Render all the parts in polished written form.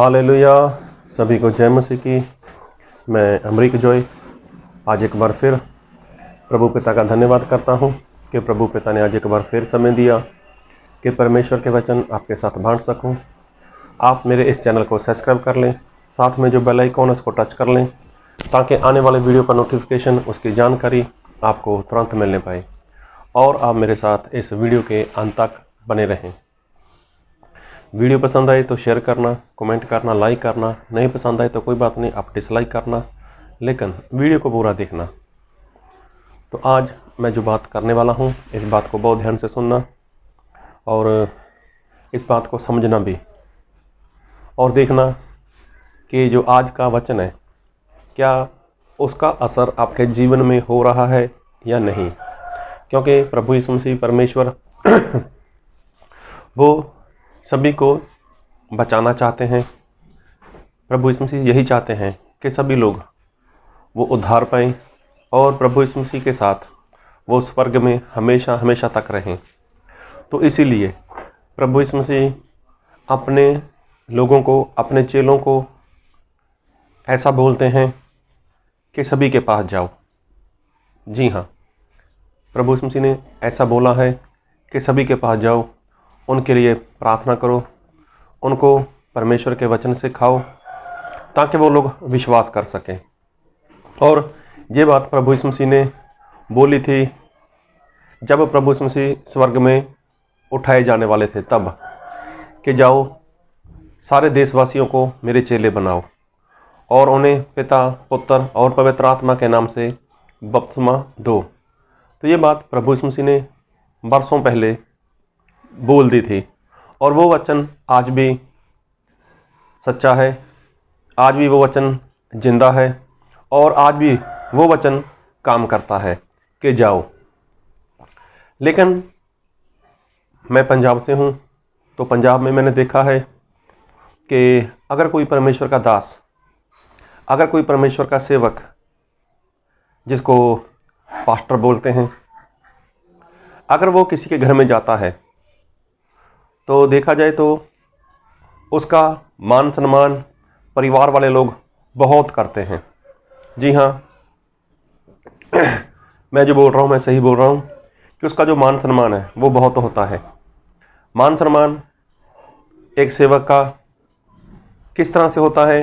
Hallelujah. सभी को जय मसीह की। मैं अमरीक जॉय आज एक बार फिर प्रभु पिता का धन्यवाद करता हूं कि प्रभु पिता ने आज एक बार फिर समय दिया कि परमेश्वर के वचन आपके साथ बांट सकूं। आप मेरे इस चैनल को सब्सक्राइब कर लें, साथ में जो बेल आइकॉन है उसको टच कर लें ताकि आने वाले वीडियो का नोटिफिकेशन, उसकी जानकारी आपको तुरंत मिलने पाए और आप मेरे साथ इस वीडियो के अंत तक बने रहें। वीडियो पसंद आए तो शेयर करना, कमेंट करना, लाइक करना। नहीं पसंद आए तो कोई बात नहीं, आप डिसलाइक करना, लेकिन वीडियो को पूरा देखना। तो आज मैं जो बात करने वाला हूँ, इस बात को बहुत ध्यान से सुनना और इस बात को समझना भी, और देखना कि जो आज का वचन है क्या उसका असर आपके जीवन में हो रहा है या नहीं। क्योंकि प्रभु यीशु मसीह परमेश्वर वो सभी को बचाना चाहते हैं। प्रभु यीशु मसीह यही चाहते हैं कि सभी लोग वो उद्धार पाएं और प्रभु यीशु मसीह के साथ वो स्वर्ग में हमेशा हमेशा तक रहें। तो इसीलिए प्रभु यीशु मसीह अपने लोगों को, अपने चेलों को ऐसा बोलते हैं कि सभी के पास जाओ। जी हाँ, प्रभु यीशु मसीह ने ऐसा बोला है कि सभी के पास जाओ, उनके लिए प्रार्थना करो, उनको परमेश्वर के वचन से खाओ ताकि वो लोग विश्वास कर सकें। और ये बात प्रभु यीशु मसीह ने बोली थी जब प्रभु यीशु मसीह स्वर्ग में उठाए जाने वाले थे, तब कि जाओ सारे देशवासियों को मेरे चेले बनाओ और उन्हें पिता, पुत्र और पवित्र आत्मा के नाम से बपतिस्मा दो। तो ये बात प्रभु यीशु मसीह ने बरसों पहले बोल दी थी और वो वचन आज भी सच्चा है, आज भी वो वचन जिंदा है और आज भी वो वचन काम करता है कि जाओ। लेकिन मैं पंजाब से हूँ, तो पंजाब में मैंने देखा है कि अगर कोई परमेश्वर का दास, अगर कोई परमेश्वर का सेवक, जिसको पास्टर बोलते हैं, अगर वो किसी के घर में जाता है तो देखा जाए तो उसका मान सम्मान परिवार वाले लोग बहुत करते हैं। जी हाँ, मैं जो बोल रहा हूँ मैं सही बोल रहा हूँ कि उसका जो मान सम्मान है वो बहुत होता है। मान सम्मान एक सेवक का किस तरह से होता है।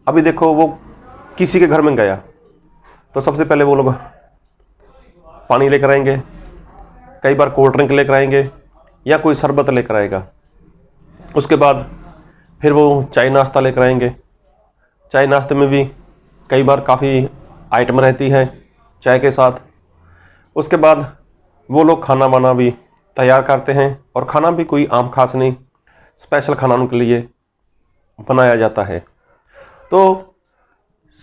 अभी देखो, वो किसी के घर में गया तो सबसे पहले वो लोग पानी लेकर आएंगे, कई बार कोल्ड ड्रिंक लेकर आएंगे या कोई शरबत लेकर आएगा। उसके बाद फिर वो चाय नाश्ता लेकर आएंगे। चाय नाश्ते में भी कई बार काफ़ी आइटम रहती है चाय के साथ। उसके बाद वो लोग खाना वाना भी तैयार करते हैं और खाना भी कोई आम खास नहीं, स्पेशल खाना उनके लिए बनाया जाता है। तो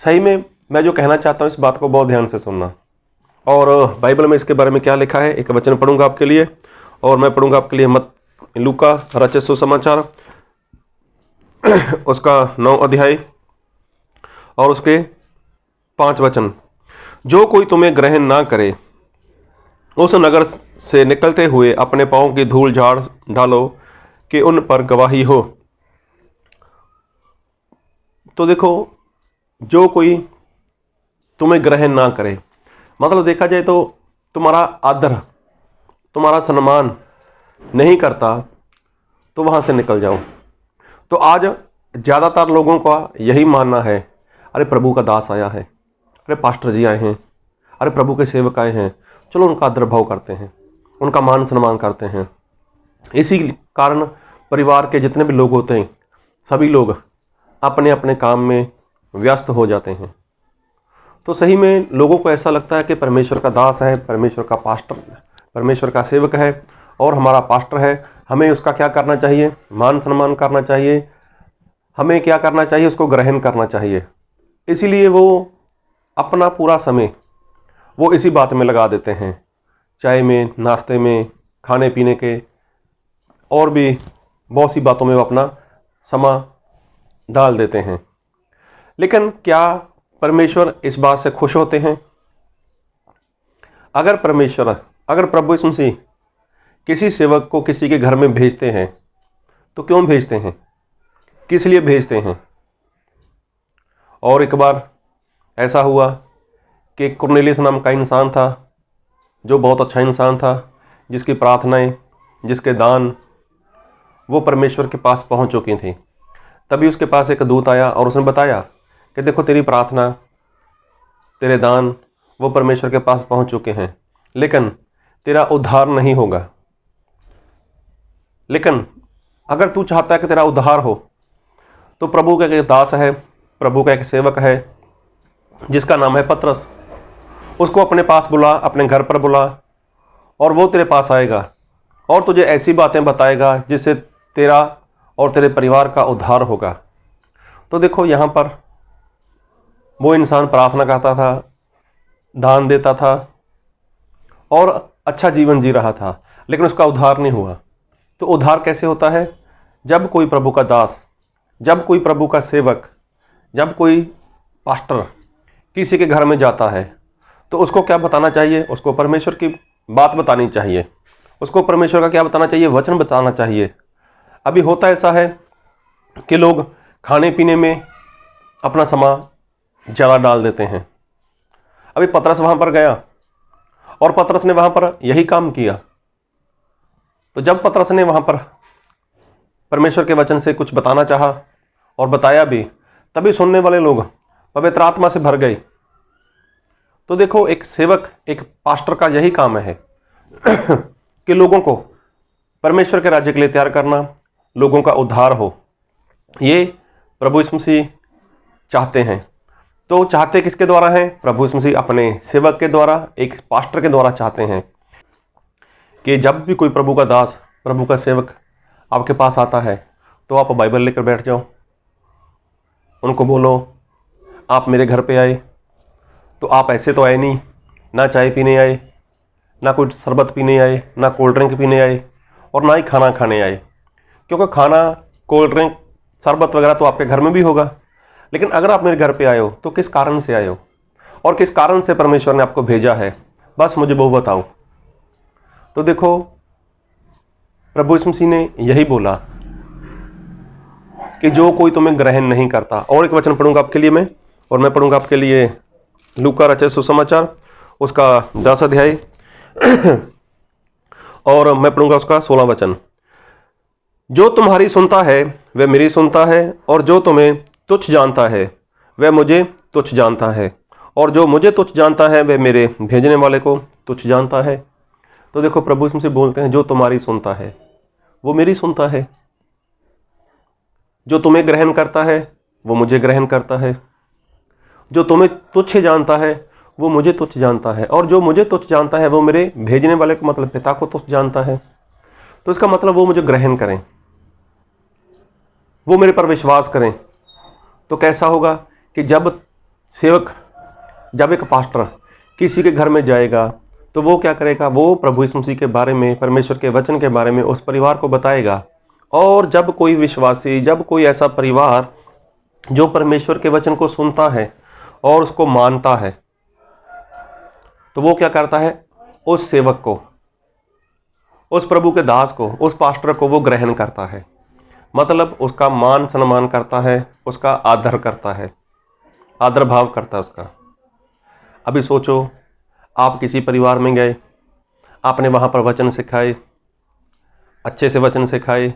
सही में मैं जो कहना चाहता हूँ, इस बात को बहुत ध्यान से सुनना। और बाइबल में इसके बारे में क्या लिखा है, एक वचन पढ़ूंगा आपके लिए, और मैं पढ़ूंगा आपके लिए लूका रचित सुसमाचार उसका 9 अध्याय और उसके 5 वचन। जो कोई तुम्हें ग्रहण ना करे, उस नगर से निकलते हुए अपने पाँव की धूल झाड़ डालो कि उन पर गवाही हो। तो देखो, जो कोई तुम्हें ग्रहण ना करे, मतलब देखा जाए तो तुम्हारा आदर, तुम्हारा सम्मान नहीं करता तो वहाँ से निकल जाओ। तो आज ज़्यादातर लोगों का यही मानना है, अरे प्रभु का दास आया है, अरे पास्टर जी आए हैं, अरे प्रभु के सेवक आए हैं, चलो उनका आदर भाव करते हैं, उनका मान सम्मान करते हैं। इसी कारण परिवार के जितने भी लोग होते हैं, सभी लोग अपने अपने काम में व्यस्त हो जाते हैं। तो सही में लोगों को ऐसा लगता है कि परमेश्वर का दास है, परमेश्वर का पास्टर, परमेश्वर का सेवक है और हमारा पास्टर है, हमें उसका क्या करना चाहिए, मान सम्मान करना चाहिए, हमें क्या करना चाहिए, उसको ग्रहण करना चाहिए। इसीलिए वो अपना पूरा समय वो इसी बात में लगा देते हैं, चाय में, नाश्ते में, खाने पीने के और भी बहुत सी बातों में वो अपना समय डाल देते हैं। लेकिन क्या परमेश्वर इस बात से खुश होते हैं? अगर प्रभु यीशु मसीह किसी सेवक को किसी के घर में भेजते हैं तो क्यों भेजते हैं? किस लिए भेजते हैं। और एक बार ऐसा हुआ कि कुरनेलियस नाम का इंसान था, जो बहुत अच्छा इंसान था, जिसकी प्रार्थनाएं, जिसके दान वो परमेश्वर के पास पहुंच चुकी थी। तभी उसके पास एक दूत आया और उसने बताया कि देखो, तेरी प्रार्थना, तेरे दान वो परमेश्वर के पास पहुंच चुके हैं, लेकिन तेरा उद्धार नहीं होगा। लेकिन अगर तू चाहता है कि तेरा उद्धार हो, तो प्रभु का एक दास है, प्रभु का एक सेवक है, जिसका नाम है पतरस। उसको अपने पास बुला, अपने घर पर बुला, और वो तेरे पास आएगा और तुझे ऐसी बातें बताएगा जिससे तेरा और तेरे परिवार का उद्धार होगा। तो देखो, यहाँ पर वो इंसान प्रार्थना करता था, दान देता था और अच्छा जीवन जी रहा था, लेकिन उसका उद्धार नहीं हुआ। तो उद्धार कैसे होता है? जब कोई प्रभु का दास, जब कोई प्रभु का सेवक, जब कोई पास्टर किसी के घर में जाता है, तो उसको क्या बताना चाहिए? उसको परमेश्वर की बात बतानी चाहिए। उसको परमेश्वर का क्या बताना चाहिए? वचन बताना चाहिए। अभी होता ऐसा है कि लोग खाने पीने में अपना समय ज़्यादा डाल देते हैं। अभी पतरस वहाँ पर गया और पतरस ने वहाँ पर यही काम किया। तो जब पतरस ने वहाँ पर परमेश्वर के वचन से कुछ बताना चाहा और बताया भी, तभी सुनने वाले लोग पवित्र आत्मा से भर गए। तो देखो, एक सेवक, एक पास्टर का यही काम है कि लोगों को परमेश्वर के राज्य के लिए तैयार करना, लोगों का उद्धार हो। ये प्रभु यीशु मसीह चाहते हैं। तो चाहते किसके द्वारा हैं? प्रभु यीशु मसीह अपने सेवक के द्वारा, एक पास्टर के द्वारा चाहते हैं कि जब भी कोई प्रभु का दास, प्रभु का सेवक आपके पास आता है, तो आप बाइबल लेकर बैठ जाओ। उनको बोलो, आप मेरे घर पे आए तो आप ऐसे तो आए नहीं, ना चाय पीने आए, ना कोई शरबत पीने आए, ना कोल्ड ड्रिंक पीने आए, और ना ही खाना खाने आए। क्योंकि खाना, कोल्ड ड्रिंक, शरबत वगैरह तो आपके घर में भी होगा। लेकिन अगर आप मेरे घर पे आए हो तो किस कारण से आए हो, और किस कारण से परमेश्वर ने आपको भेजा है, बस मुझे वो बताओ। तो देखो, प्रभु यीशु मसीह ने यही बोला कि जो कोई तुम्हें ग्रहण नहीं करता। और एक वचन पढ़ूंगा आपके लिए मैं, और मैं पढ़ूंगा आपके लिए लूका रचित सुसमाचार, उसका 10 अध्याय और मैं पढ़ूंगा उसका 16 वचन। जो तुम्हारी सुनता है वह मेरी सुनता है, और जो तुम्हें तुच्छ जानता है वह मुझे तुच्छ जानता है, और जो मुझे तुच्छ जानता है वह मेरे भेजने वाले को तुच्छ जानता है। तो देखो, प्रभु इसमें से बोलते हैं, जो तुम्हारी सुनता है वो मेरी सुनता है, जो तुम्हें ग्रहण करता है वो मुझे ग्रहण करता है, जो तुम्हें तुच्छ जानता है वो मुझे तुच्छ जानता है, और जो मुझे तुच्छ जानता है वो मेरे भेजने वाले को, मतलब पिता को तुच्छ जानता है। तो इसका मतलब वो मुझे ग्रहण करें, वो मेरे पर विश्वास करें। तो कैसा होगा कि जब सेवक, जब एक पास्टर किसी के घर में जाएगा, तो वो क्या करेगा? वो प्रभु यीशु मसीह के बारे में, परमेश्वर के वचन के बारे में उस परिवार को बताएगा। और जब कोई विश्वासी, जब कोई ऐसा परिवार जो परमेश्वर के वचन को सुनता है और उसको मानता है, तो वो क्या करता है? उस सेवक को, उस प्रभु के दास को, उस पास्टर को वो ग्रहण करता है। मतलब उसका मान सम्मान करता है, उसका आदर करता है, आदर भाव करता है उसका। अभी सोचो, आप किसी परिवार में गए, आपने वहाँ पर वचन सिखाए, अच्छे से वचन सिखाए,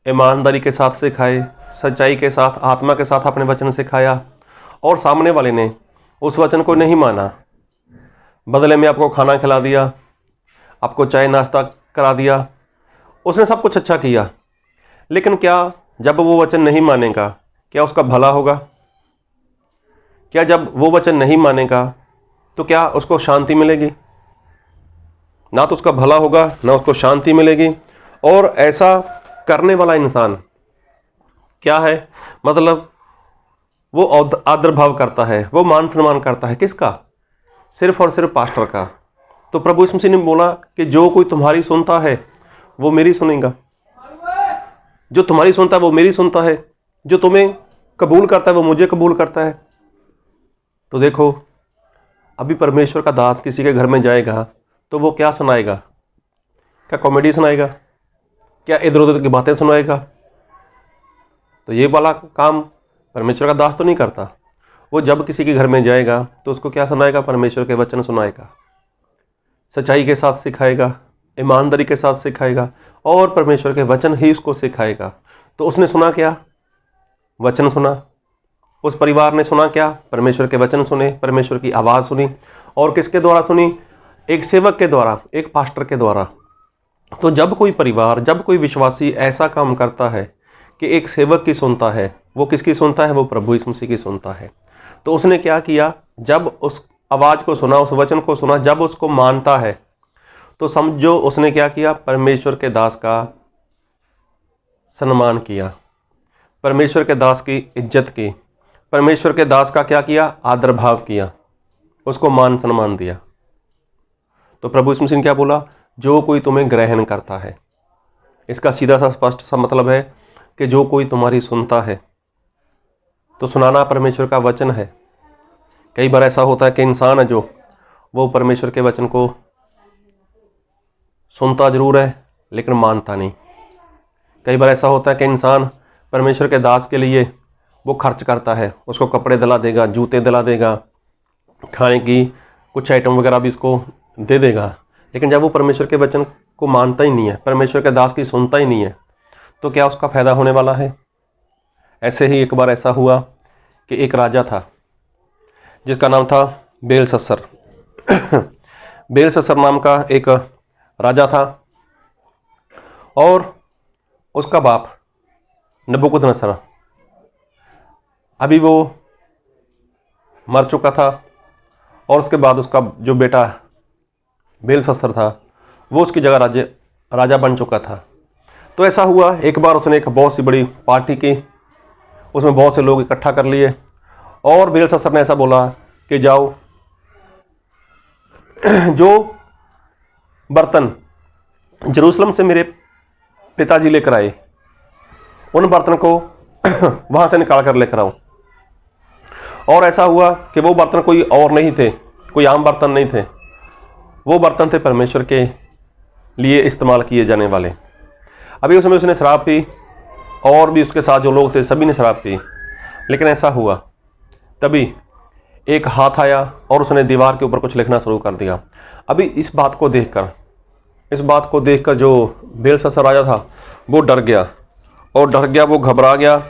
ईमानदारी के साथ सिखाए, सच्चाई के साथ, आत्मा के साथ आपने वचन सिखाया, और सामने वाले ने उस वचन को नहीं माना, बदले में आपको खाना खिला दिया, आपको चाय नाश्ता करा दिया, उसने सब कुछ अच्छा किया, लेकिन क्या जब वो वचन नहीं मानेगा, क्या उसका भला होगा? क्या जब वो वचन नहीं मानेगा तो क्या उसको शांति मिलेगी? ना तो उसका भला होगा, ना उसको शांति मिलेगी। और ऐसा करने वाला इंसान क्या है? मतलब वो आदर भाव करता है, वो मान सम्मान करता है किसका? सिर्फ और सिर्फ पास्टर का। तो प्रभु यीशु मसीह ने बोला कि जो कोई तुम्हारी सुनता है वो मेरी सुनेगा, जो तुम्हारी सुनता है वो मेरी सुनता है, जो तुम्हें कबूल करता है वो मुझे कबूल करता है। तो देखो, अभी परमेश्वर का दास किसी के घर में जाएगा तो वो क्या सुनाएगा? क्या कॉमेडी सुनाएगा? क्या इधर उधर की बातें सुनाएगा? तो ये वाला काम परमेश्वर का दास तो नहीं करता। वो जब किसी के घर में जाएगा तो उसको क्या सुनाएगा? परमेश्वर के वचन सुनाएगा, सच्चाई के साथ सिखाएगा, ईमानदारी के साथ सिखाएगा और परमेश्वर के वचन ही उसको सिखाएगा। तो उसने सुना क्या? वचन सुना। उस परिवार ने सुना क्या? परमेश्वर के वचन सुने, परमेश्वर की आवाज़ सुनी। और किसके द्वारा सुनी? एक सेवक के द्वारा, एक पास्टर के द्वारा। तो जब कोई परिवार, जब कोई विश्वासी ऐसा काम करता है कि एक सेवक की सुनता है, वो किसकी सुनता है? वो प्रभु यीशु मसीह की सुनता है। तो उसने क्या किया? जब उस आवाज़ को सुना, उस वचन को सुना, जब उसको मानता है तो समझो उसने क्या किया? परमेश्वर के दास का सम्मान किया, परमेश्वर के दास की इज्जत की, परमेश्वर के दास का क्या किया? आदर भाव किया, उसको मान सम्मान दिया। तो प्रभु यीशु मसीह ने क्या बोला? जो कोई तुम्हें ग्रहण करता है। इसका सीधा सा स्पष्ट सा मतलब है कि जो कोई तुम्हारी सुनता है। तो सुनाना परमेश्वर का वचन है। कई बार ऐसा होता है कि इंसान है जो वो परमेश्वर के वचन को सुनता जरूर है लेकिन मानता नहीं। कई बार ऐसा होता है कि इंसान परमेश्वर के दास के लिए वो खर्च करता है, उसको कपड़े दिला देगा, जूते दिला देगा, खाने की कुछ आइटम वगैरह भी उसको दे देगा, लेकिन जब वो परमेश्वर के वचन को मानता ही नहीं है, परमेश्वर के दास की सुनता ही नहीं है, तो क्या उसका फ़ायदा होने वाला है? ऐसे ही एक बार ऐसा हुआ कि एक राजा था जिसका नाम था बेलशस्सर। बेलशस्सर नाम का एक राजा था और उसका बाप नबूकदनेस्सर अभी वो मर चुका था और उसके बाद उसका जो बेटा बेलशस्सर था वो उसकी जगह राजा बन चुका था। तो ऐसा हुआ, एक बार उसने एक बहुत सी बड़ी पार्टी की, उसमें बहुत से लोग इकट्ठा कर लिए और बेलशस्सर ने ऐसा बोला कि जाओ, जो बर्तन जेरूशलम से मेरे पिताजी लेकर आए उन बर्तन को वहाँ से निकाल कर लेकर आओ। और ऐसा हुआ कि वो बर्तन कोई और नहीं थे, कोई आम बर्तन नहीं थे, वो बर्तन थे परमेश्वर के लिए इस्तेमाल किए जाने वाले। अभी उसमें उसने शराब पी और भी उसके साथ जो लोग थे सभी ने शराब पी। लेकिन ऐसा हुआ, तभी एक हाथ आया और उसने दीवार के ऊपर कुछ लिखना शुरू कर दिया। अभी इस बात को देखकर जो बेलशस्सर राजा था वो डर गया, वो घबरा गया,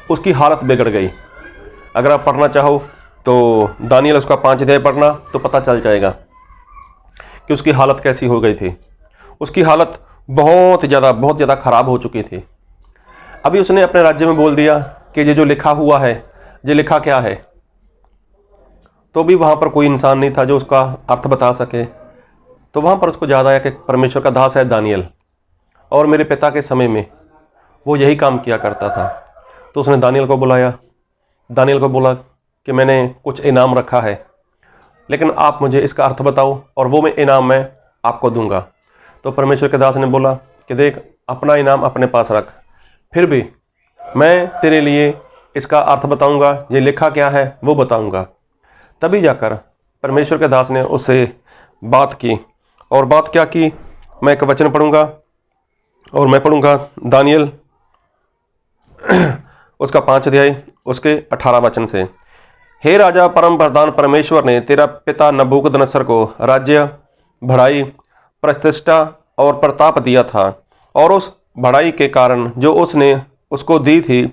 उसकी हालत बिगड़ गई। अगर आप पढ़ना चाहो तो दानियल उसका 5 अध्याय पढ़ना तो पता चल जाएगा कि उसकी हालत कैसी हो गई थी। उसकी हालत बहुत ज़्यादा खराब हो चुकी थी। अभी उसने अपने राज्य में बोल दिया कि ये जो लिखा हुआ है, ये लिखा क्या है? तो भी वहाँ पर कोई इंसान नहीं था जो उसका अर्थ बता सके। तो वहाँ पर उसको याद आया कि परमेश्वर का दास है दानियल और मेरे पिता के समय में वो यही काम किया करता था। तो उसने दानियल को बुलाया, दानियल को बोला कि मैंने कुछ इनाम रखा है, लेकिन आप मुझे इसका अर्थ बताओ और वो मैं इनाम मैं आपको दूंगा। तो परमेश्वर के दास ने बोला कि देख, अपना इनाम अपने पास रख, फिर भी मैं तेरे लिए इसका अर्थ बताऊंगा, ये लिखा क्या है वो बताऊंगा। तभी जाकर परमेश्वर के दास ने उससे बात की और बात क्या की, मैं एक वचन पढ़ूंगा और मैं पढ़ूंगा दानियल उसका 5 अध्याय उसके 18 वचन से। हे राजा, परम प्रधान परमेश्वर ने तेरा पिता नबूकदनेस्सर को राज्य, बढ़ाई, प्रतिष्ठा और प्रताप दिया था, और उस बढ़ाई के कारण जो उसने उसको दी थी,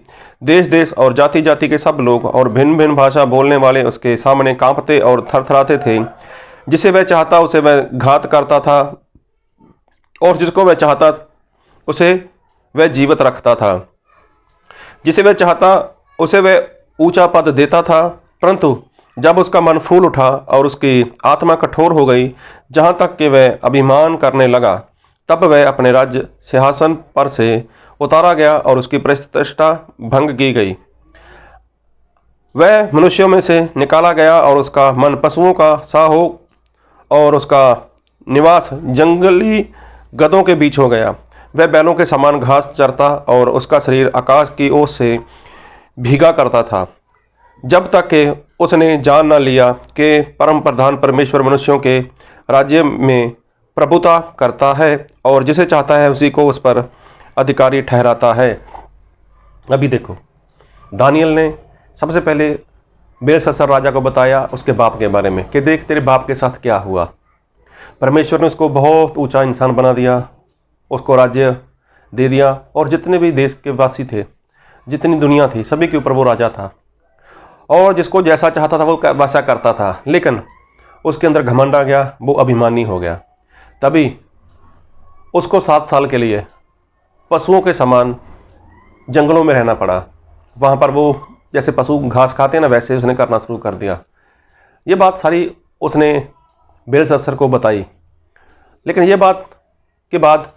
देश देश और जाति जाति के सब लोग और भिन्न भिन्न भाषा बोलने वाले उसके सामने कांपते और थरथराते थे। जिसे वह चाहता उसे वह घात करता था और जिसको वह चाहता उसे वह जीवित रखता था। जिसे वह चाहता उसे वह ऊंचा पद देता था। परंतु जब उसका मन फूल उठा और उसकी आत्मा कठोर हो गई, जहाँ तक कि वह अभिमान करने लगा, तब वह अपने राज्य सिंहासन पर से उतारा गया और उसकी प्रतिष्ठा भंग की गई। वह मनुष्यों में से निकाला गया और उसका मन पशुओं का सा हो और उसका निवास जंगली गधों के बीच हो गया। वह बैलों के समान घास चरता और उसका शरीर आकाश की ओस से भीगा करता था, जब तक कि उसने जान न लिया कि परम प्रधान परमेश्वर मनुष्यों के राज्य में प्रभुता करता है और जिसे चाहता है उसी को उस पर अधिकारी ठहराता है। अभी देखो, दानियल ने सबसे पहले बेलशस्सर राजा को बताया उसके बाप के बारे में कि देख तेरे बाप के साथ क्या हुआ। परमेश्वर ने उसको बहुत ऊंचा इंसान बना दिया, उसको राज्य दे दिया, और जितने भी देश के वासी थे, जितनी दुनिया थी, सभी के ऊपर वो राजा था, और जिसको जैसा चाहता था वो वैसा करता था। लेकिन उसके अंदर घमंड आ गया, वो अभिमानी हो गया। तभी उसको 7 साल के लिए पशुओं के समान जंगलों में रहना पड़ा। वहाँ पर वो जैसे पशु घास खाते हैं ना, वैसे उसने करना शुरू कर दिया। ये बात सारी उसने बेलशस्सर को बताई। लेकिन ये बात के बाद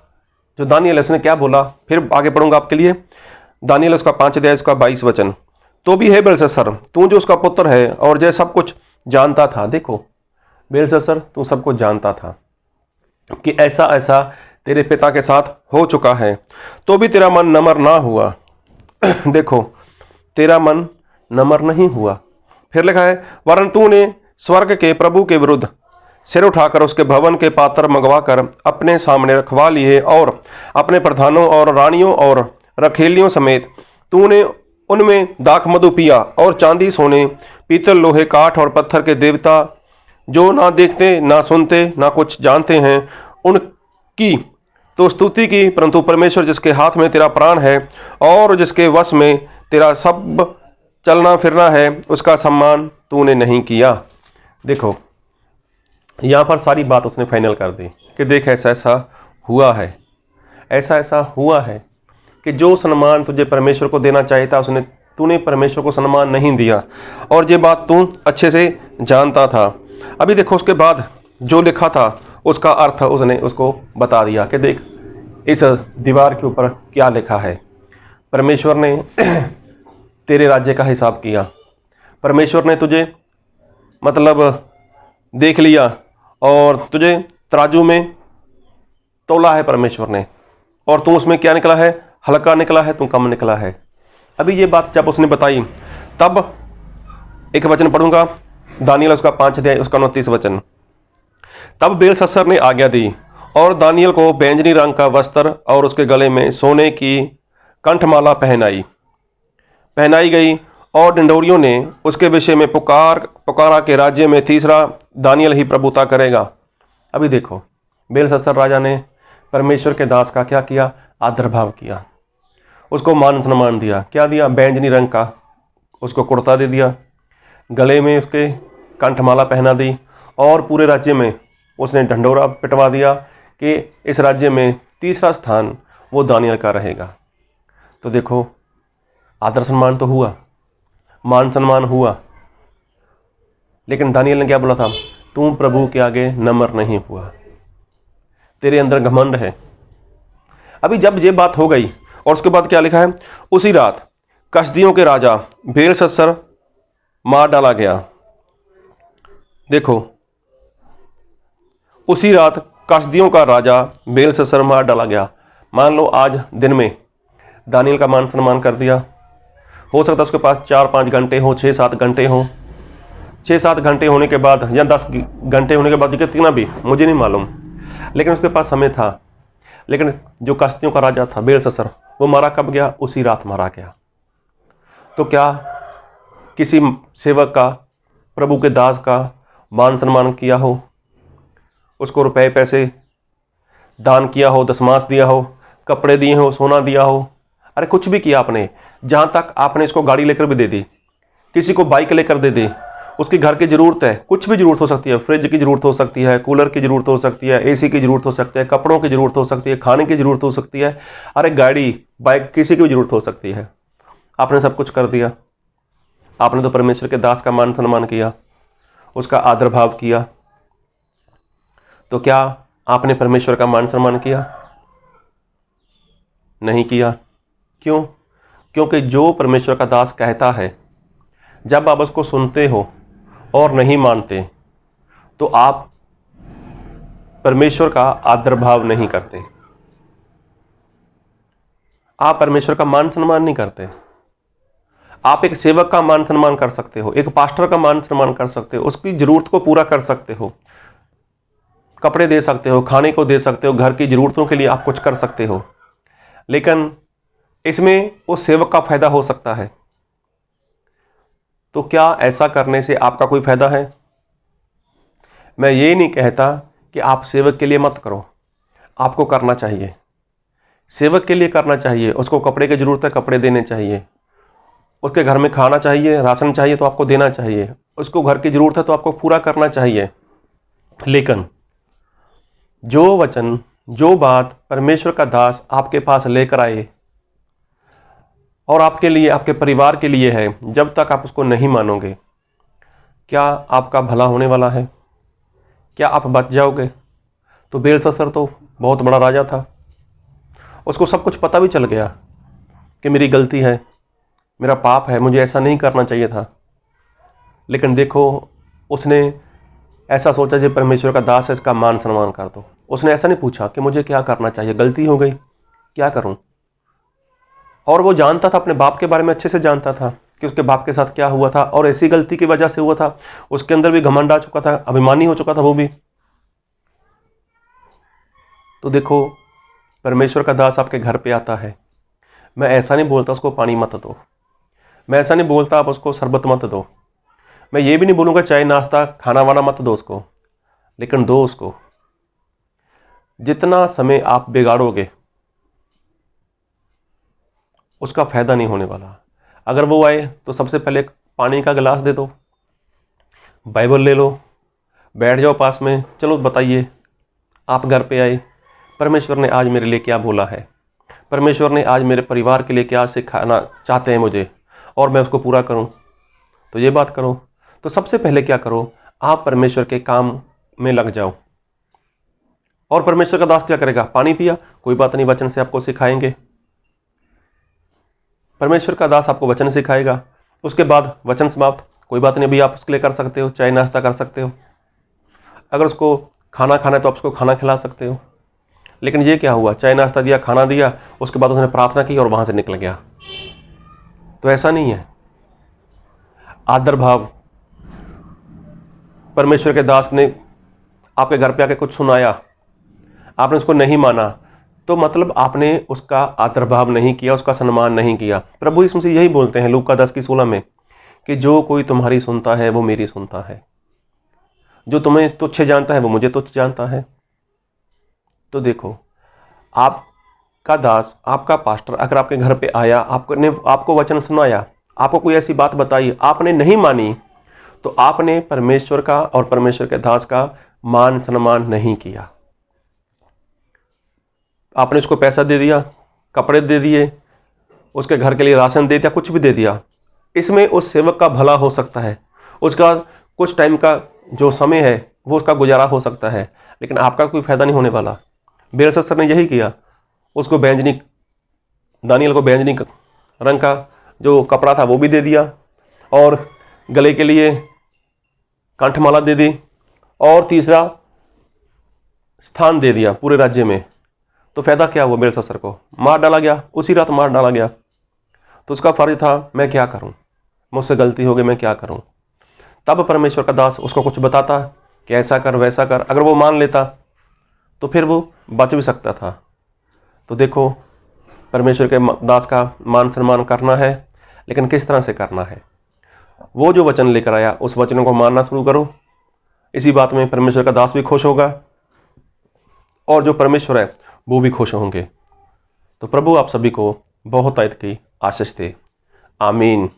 जो दानियल है उसने क्या बोला, फिर आगे पढ़ूंगा आपके लिए। दानियल उसका 5 अध्याय उसका 22 वचन। तो भी है बेलशस्सर, तू जो उसका पुत्र है और जो सब कुछ जानता था। देखो बेलशस्सर, तू सब कुछ जानता था कि ऐसा ऐसा तेरे पिता के साथ हो चुका है, तो भी तेरा मन नम्र ना हुआ। देखो तेरा मन नम्र नहीं हुआ। फिर लिखा है, वरन तूने स्वर्ग के प्रभु के विरुद्ध सिर उठाकर उसके भवन के पात्र मंगवाकर अपने सामने रखवा लिए, और अपने प्रधानों और रानियों और रखेलियों समेत तूने उनमें दाख मधु पिया, और चांदी सोने पीतल लोहे काठ और पत्थर के देवता जो ना देखते ना सुनते ना कुछ जानते हैं उनकी तो स्तुति की, परंतु परमेश्वर जिसके हाथ में तेरा प्राण है और जिसके वश में तेरा सब चलना फिरना है, उसका सम्मान तूने नहीं किया। देखो यहाँ पर सारी बात उसने फाइनल कर दी कि देख ऐसा ऐसा हुआ है, ऐसा ऐसा हुआ है कि जो सम्मान तुझे परमेश्वर को देना चाहिए था तूने परमेश्वर को सम्मान नहीं दिया, और ये बात तू अच्छे से जानता था। अभी देखो उसके बाद जो लिखा था उसका अर्थ उसने उसको बता दिया कि देख इस दीवार के ऊपर क्या लिखा है। परमेश्वर ने तेरे राज्य का हिसाब किया, परमेश्वर ने तुझे मतलब देख लिया और तुझे तराजू में तोला है परमेश्वर ने, और तू उसमें क्या निकला है, हल्का निकला है, तू कम निकला है। अभी ये बात जब उसने बताई तब एक वचन पढ़ूंगा, दानियल उसका 5 अध्याय उसका 29 वचन। तब बेलशस्सर ने आज्ञा दी और दानियल को बैंजनी रंग का वस्त्र और उसके गले में सोने की कंठमाला पहनाई गई, और ढिंढोरियों ने उसके विषय में पुकारा के राज्य में तीसरा दानियल ही प्रभुता करेगा। अभी देखो बेलशस्सर राजा ने परमेश्वर के दास का क्या किया, आदर भाव किया, उसको मान सम्मान दिया। क्या दिया, बैंजनी रंग का उसको कुर्ता दे दिया, गले में उसके कंठमाला पहना दी, और पूरे राज्य में उसने ढंढोरा पिटवा दिया कि इस राज्य में तीसरा स्थान वो दानियल का रहेगा। तो देखो आदर सम्मान तो हुआ, मान सम्मान हुआ, लेकिन दानियल ने क्या बोला था, तू प्रभु के आगे नम्र नहीं हुआ, तेरे अंदर घमंड है। अभी जब ये बात हो गई और उसके बाद क्या लिखा है, उसी रात कसदियों के राजा बेलशस्सर मार डाला गया। देखो उसी रात कसदियों का राजा बेलशस्सर मार डाला गया। मान लो आज दिन में दानियल का मान सम्मान कर दिया, हो सकता है उसके पास 4-5 घंटे हो, 6-7 घंटे हो, 6-7 घंटे होने के बाद या 10 घंटे होने के बाद, कितना भी मुझे नहीं मालूम, लेकिन उसके पास समय था। लेकिन जो कसदियों का राजा था बेलशस्सर, वो मारा कब गया, उसी रात मारा गया। तो क्या किसी सेवक का, प्रभु के दास का मान सम्मान किया हो, उसको रुपए पैसे दान किया हो, दशमांश दिया हो, कपड़े दिए हो, सोना दिया हो, अरे कुछ भी किया आपने, जहाँ तक आपने इसको गाड़ी लेकर भी दे दी, किसी को बाइक लेकर दे दी, उसकी घर की ज़रूरत है, कुछ भी ज़रूरत हो सकती है, फ्रिज की ज़रूरत हो सकती है, कूलर की ज़रूरत हो सकती है, एसी की ज़रूरत हो सकती है, कपड़ों की ज़रूरत हो सकती है, खाने की ज़रूरत हो सकती है, अरे गाड़ी बाइक किसी की भी ज़रूरत हो सकती है। आपने सब कुछ कर दिया, आपने तो परमेश्वर के दास का मान सम्मान किया, उसका आदर भाव किया। तो क्या आपने परमेश्वर का मान सम्मान किया? नहीं किया। क्यों? क्योंकि जो परमेश्वर का दास कहता है, जब आप उसको सुनते हो और नहीं मानते, तो आप परमेश्वर का आदर भाव नहीं करते, आप परमेश्वर का मान सम्मान नहीं करते। आप एक सेवक का मान सम्मान कर सकते हो, एक पास्टर का मान सम्मान कर सकते हो, उसकी ज़रूरत को पूरा कर सकते हो, कपड़े दे सकते हो, खाने को दे सकते हो, घर की ज़रूरतों के लिए आप कुछ कर सकते हो, लेकिन इसमें उस सेवक का फ़ायदा हो सकता है, तो क्या ऐसा करने से आपका कोई फायदा है? मैं ये नहीं कहता कि आप सेवक के लिए मत करो, आपको करना चाहिए, सेवक के लिए करना चाहिए। उसको कपड़े की ज़रूरत है, कपड़े देने चाहिए। उसके घर में खाना चाहिए, राशन चाहिए तो आपको देना चाहिए। उसको घर की ज़रूरत है तो आपको पूरा करना चाहिए। लेकिन जो वचन, जो बात परमेश्वर का दास आपके पास लेकर आए और आपके लिए, आपके परिवार के लिए है, जब तक आप उसको नहीं मानोगे, क्या आपका भला होने वाला है? क्या आप बच जाओगे? तो बेलशस्सर तो बहुत बड़ा राजा था, उसको सब कुछ पता भी चल गया कि मेरी गलती है, मेरा पाप है, मुझे ऐसा नहीं करना चाहिए था। लेकिन देखो, उसने ऐसा सोचा कि परमेश्वर का दास है, इसका मान सम्मान कर दो। उसने ऐसा नहीं पूछा कि मुझे क्या करना चाहिए, गलती हो गई, क्या करूं? और वो जानता था, अपने बाप के बारे में अच्छे से जानता था कि उसके बाप के साथ क्या हुआ था, और ऐसी गलती की वजह से हुआ था। उसके अंदर भी घमंड आ चुका था, अभिमानी हो चुका था वो भी। तो देखो, परमेश्वर का दास आपके घर पे आता है, मैं ऐसा नहीं बोलता उसको पानी मत दो, मैं ऐसा नहीं बोलता आप उसको शरबत मत दो, मैं ये भी नहीं बोलूँगा चाय नाश्ता खाना वाना मत दो उसको, लेकिन दो उसको। जितना समय आप बिगाड़ोगे उसका फ़ायदा नहीं होने वाला। अगर वो आए तो सबसे पहले एक पानी का गिलास दे दो, बाइबल ले लो, बैठ जाओ पास में, चलो बताइए आप घर पे आए, परमेश्वर ने आज मेरे लिए क्या बोला है, परमेश्वर ने आज मेरे परिवार के लिए क्या सिखाना चाहते हैं मुझे, और मैं उसको पूरा करूं। तो ये बात करो। तो सबसे पहले क्या करो, आप परमेश्वर के काम में लग जाओ। और परमेश्वर का दास क्या करेगा? पानी पिया, कोई बात नहीं, वचन से आपको सिखाएंगे। परमेश्वर का दास आपको वचन सिखाएगा, उसके बाद वचन समाप्त, कोई बात नहीं, अभी आप उसके लिए कर सकते हो, चाय नाश्ता कर सकते हो। अगर उसको खाना खाना है तो आप उसको खाना खिला सकते हो। लेकिन ये क्या हुआ, चाय नाश्ता दिया, खाना दिया, उसके बाद उसने प्रार्थना की और वहाँ से निकल गया। तो ऐसा नहीं है। आदर भाव, परमेश्वर के दास ने आपके घर पे आके कुछ सुनाया, आपने उसको नहीं माना, तो मतलब आपने उसका आदर भाव नहीं किया, उसका सम्मान नहीं किया। प्रभु यीशु मसीह यही बोलते हैं लूका 10:16 में कि जो कोई तुम्हारी सुनता है वो मेरी सुनता है, जो तुम्हें तुच्छ जानता है वो मुझे तुच्छ जानता है। तो देखो, आपका दास, आपका पास्टर अगर आपके घर पे आया, आपको वचन सुनाया, आपको कोई ऐसी बात बताई, आपने नहीं मानी, तो आपने परमेश्वर का और परमेश्वर के दास का मान सम्मान नहीं किया। आपने उसको पैसा दे दिया, कपड़े दे दिए, उसके घर के लिए राशन दे दिया, कुछ भी दे दिया, इसमें उस सेवक का भला हो सकता है, उसका कुछ टाइम का जो समय है वो उसका गुजारा हो सकता है, लेकिन आपका कोई फायदा नहीं होने वाला। बेलशस्सर ने यही किया, उसको बैंजनी, दानियल को बैंजनी रंग का जो कपड़ा था वो भी दे दिया, और गले के लिए कंठमाला दे दी, और तीसरा स्थान दे दिया पूरे राज्य में। तो फायदा क्या हुआ? बेलशस्सर को मार डाला गया, उसी रात मार डाला गया। तो उसका फर्ज था, मैं क्या करूं, मुझसे गलती हो गई, मैं क्या करूं। तब परमेश्वर का दास उसको कुछ बताता कि ऐसा कर वैसा कर, अगर वो मान लेता तो फिर वो बच भी सकता था। तो देखो, परमेश्वर के दास का मान सम्मान करना है, लेकिन किस तरह से करना है? वो जो वचन लेकर आया उस वचन को मानना शुरू करो। इसी बात में परमेश्वर का दास भी खुश होगा, और जो परमेश्वर है वो भी खुश होंगे। तो प्रभु आप सभी को बहुत आयत की आशीष दे। आमीन।